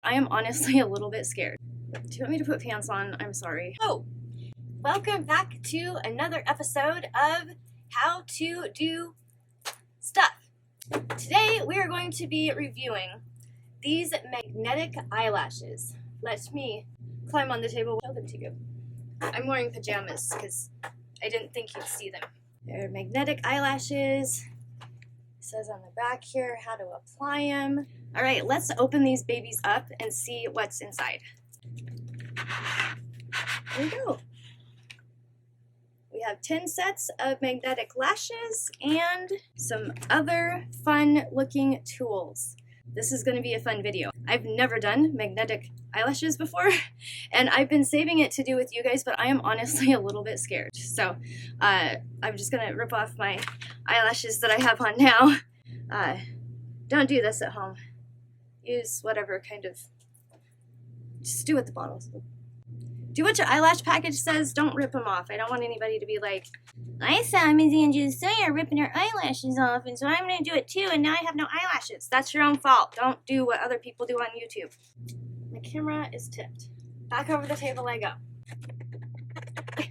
I am honestly a little bit scared. Do you want me to put pants on? I'm sorry. Oh, welcome back to another episode of How to Do Stuff. Today we are going to be reviewing these magnetic eyelashes. Let me climb on the table and show them to you. I'm wearing pajamas because I didn't think you'd see them. They're magnetic eyelashes. It says on the back here how to apply them. All right, let's open these babies up and see what's inside. Here we go. We have 10 sets of magnetic lashes and some other fun looking tools. This is going to be a fun video. I've never done magnetic eyelashes before, and I've been saving it to do with you guys, but I am honestly a little bit scared. So I'm just going to rip off my eyelashes that I have on now. Don't do this at home. Use whatever kind of, just do what the bottle says. Do what your eyelash package says. Don't rip them off. I don't want anybody to be like, I saw Miss Andrew Sawyer ripping her eyelashes off, and so I'm going to do it too, and now I have no eyelashes. That's your own fault. Don't do what other people do on YouTube. My camera is tipped. Back over the table I go. Do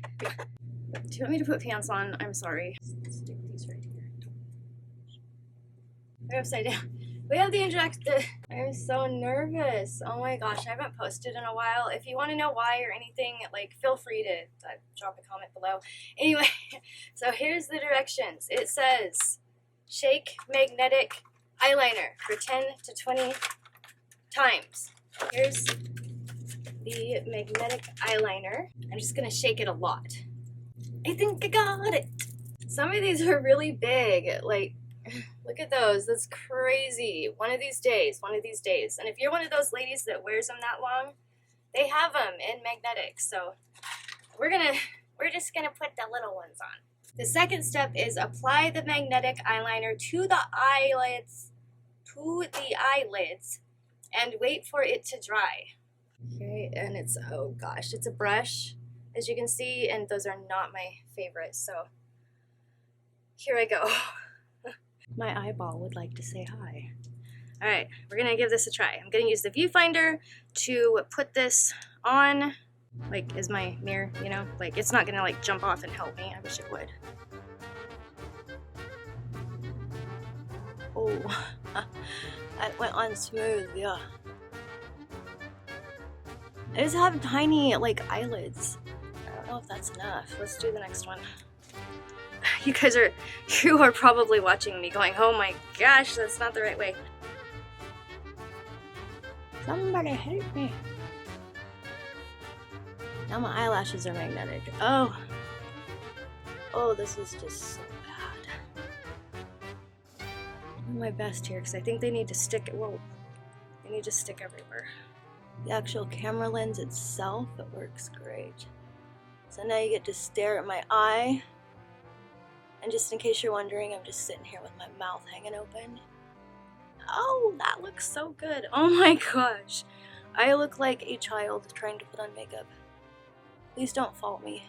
you want me to put pants on? I'm sorry. Stick these right here. They're upside down. We have the injector. I'm so nervous. Oh my gosh, I haven't posted in a while. If you want to know why or anything, like, feel free to drop a comment below. Anyway, so here's the directions. It says, shake magnetic eyeliner for 10 to 20 times. Here's the magnetic eyeliner. I'm just gonna shake it a lot. I think I got it. Some of these are really big, like, look at those. That's crazy. One of these days. And if you're one of those ladies that wears them that long, they have them in magnetic. So we're just gonna put the little ones on. The second step is apply the magnetic eyeliner to the eyelids, and wait for it to dry. Okay, and it's, oh gosh, it's a brush, as you can see, and those are not my favorite. So here I go. My eyeball would like to say hi. All right, we're gonna give this a try. I'm gonna use the viewfinder to put this on, like, as my mirror, you know? Like, it's not gonna, like, jump off and help me. I wish it would. Oh, that went on smooth, yeah. I just have tiny, like, eyelids. I don't know if that's enough. Let's do the next one. You are probably watching me going, oh my gosh, that's not the right way. Somebody help me. Now my eyelashes are magnetic. Oh, this is just so bad. I'm doing my best here because I think they need to stick, whoa, they need to stick everywhere. The actual camera lens itself, it works great. So now you get to stare at my eye. And just in case you're wondering, I'm just sitting here with my mouth hanging open. Oh, that looks so good. Oh my gosh. I look like a child trying to put on makeup. Please don't fault me.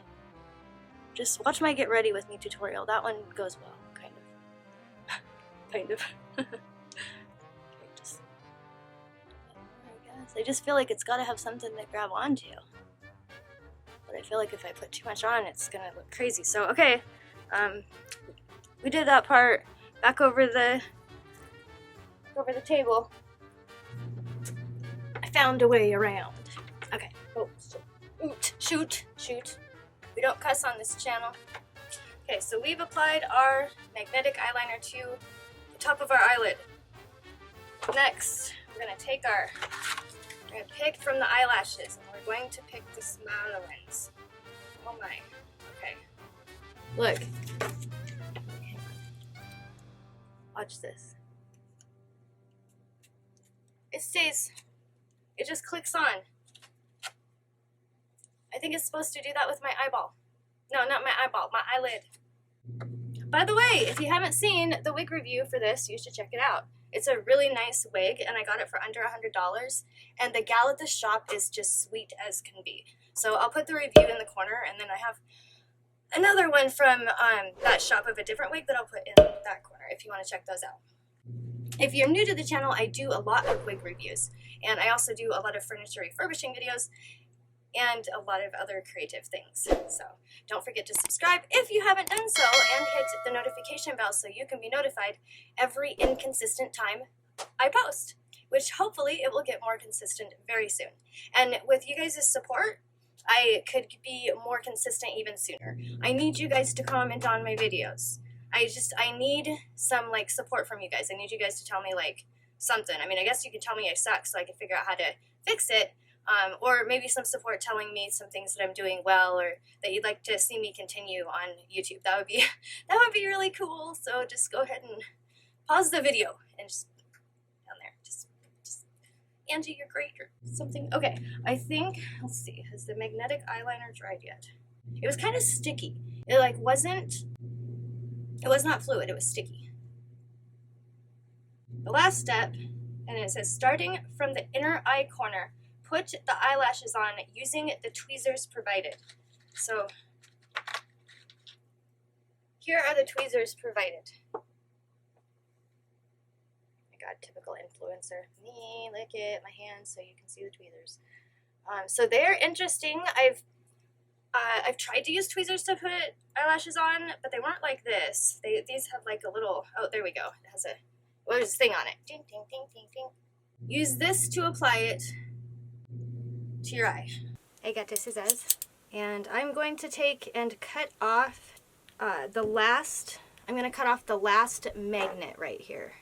Just watch my get ready with me tutorial. That one goes well, kind of. Kind of. I just feel like it's got to have something to grab onto. But I feel like if I put too much on, it's going to look crazy. So, okay. We did that part. Back over the table. I found a way around. Okay. Oh, shoot. We don't cuss on this channel. Okay, so we've applied our magnetic eyeliner to the top of our eyelid. Next, we're gonna pick from the eyelashes, and we're going to pick the smaller ones. Oh my. Okay. Look. Watch this. It stays. It just clicks on. I think it's supposed to do that with my eyeball. No, not my eyeball, my eyelid. By the way, if you haven't seen the wig review for this, you should check it out. It's a really nice wig, and I got it for under $100. And the gal at the shop is just sweet as can be. So I'll put the review in the corner, and then I have another one from that shop of a different wig that I'll put in that corner if you want to check those out. If you're new to the channel, I do a lot of wig reviews, and I also do a lot of furniture refurbishing videos and a lot of other creative things. So don't forget to subscribe if you haven't done so, and hit the notification bell so you can be notified every inconsistent time I post, which hopefully it will get more consistent very soon. And with you guys' support, I could be more consistent even sooner. I need you guys to comment on my videos. I need some like support from you guys. I need you guys to tell me like something. I mean, I guess you can tell me I suck so I can figure out how to fix it. Or maybe some support telling me some things that I'm doing well, or that you'd like to see me continue on YouTube. That would be really cool. So just go ahead and pause the video and just down there. Just Angie, you're great or something. Okay, I think, let's see, has the magnetic eyeliner dried yet? It was kind of sticky. It was not fluid, it was sticky. The last step, and it says starting from the inner eye corner, put the eyelashes on using the tweezers provided. So here are the tweezers provided. Oh my God, typical influencer. Me, lick it, my hands, so you can see the tweezers. So they're interesting. I've tried to use tweezers to put eyelashes on, but they weren't like this. These have like a little, oh, there we go. It has there's a thing on it. Ding, ding, ding, ding, ding. Use this to apply it to your eye. I got the scissors, and I'm going to take and cut off I'm going to cut off the last magnet right here.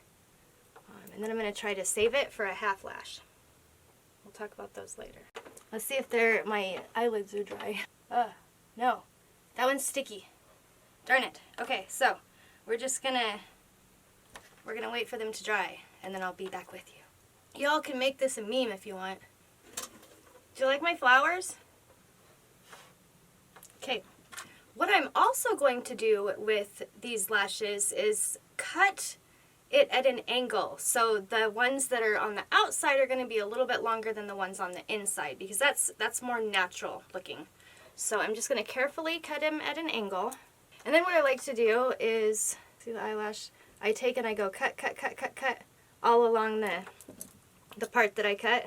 And then I'm going to try to save it for a half lash. We'll talk about those later. Let's see if my eyelids are dry. No. That one's sticky. Darn it. Okay, so we're gonna wait for them to dry, and then I'll be back with you. Y'all can make this a meme if you want. Do you like my flowers? Okay. What I'm also going to do with these lashes is cut it at an angle. So the ones that are on the outside are going to be a little bit longer than the ones on the inside, because that's more natural looking. So I'm just going to carefully cut them at an angle. And then what I like to do is, see the eyelash? I take and I go cut, cut, cut, cut, cut all along the part that I cut.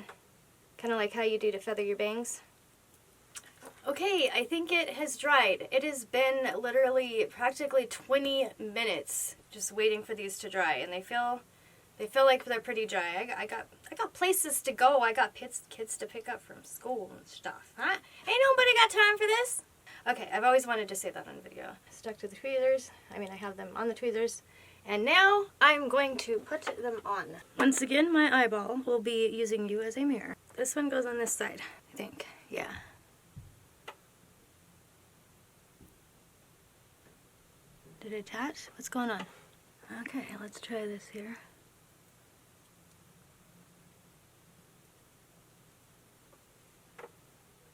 Kind of like how you do to feather your bangs. Okay, I think it has dried. It has been literally practically 20 minutes just waiting for these to dry, and they feel like they're pretty dry. I got places to go. I got kids to pick up from school and stuff. Huh? Ain't nobody got time for this. Okay, I've always wanted to say that on video. Stuck to the tweezers. I mean, I have them on the tweezers. And now I'm going to put them on. Once again, my eyeball will be using you as a mirror. This one goes on this side, I think. Yeah. Did it attach? What's going on? Okay, let's try this here.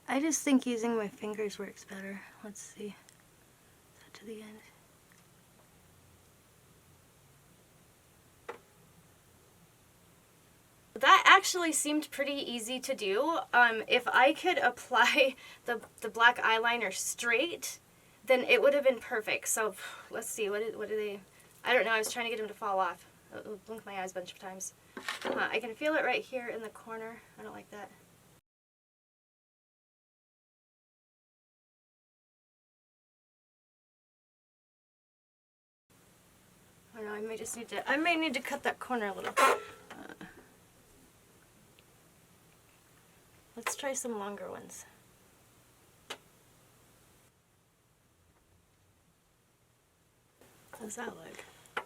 I just think using my fingers works better. Let's see. Is that to the end? That actually seemed pretty easy to do. If I could apply the black eyeliner straight, then it would have been perfect. So let's see, what do they, I don't know, I was trying to get them to fall off. I'll blink my eyes a bunch of times. I can feel it right here in the corner. I don't like that. I don't know, I may need to cut that corner a little. Let's try some longer ones. How's that look?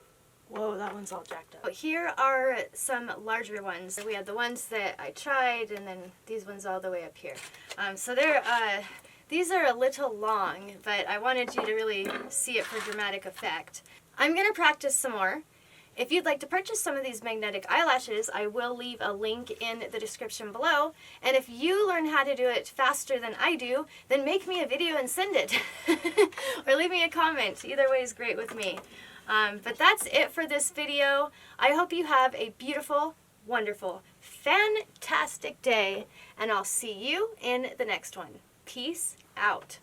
Whoa, that one's all jacked up. Here are some larger ones. We had the ones that I tried, and then these ones all the way up here. So these are a little long, but I wanted you to really see it for dramatic effect. I'm going to practice some more. If you'd like to purchase some of these magnetic eyelashes, I will leave a link in the description below. And if you learn how to do it faster than I do, then make me a video and send it. Or leave me a comment. Either way is great with me. But that's it for this video. I hope you have a beautiful, wonderful, fantastic day. And I'll see you in the next one. Peace out.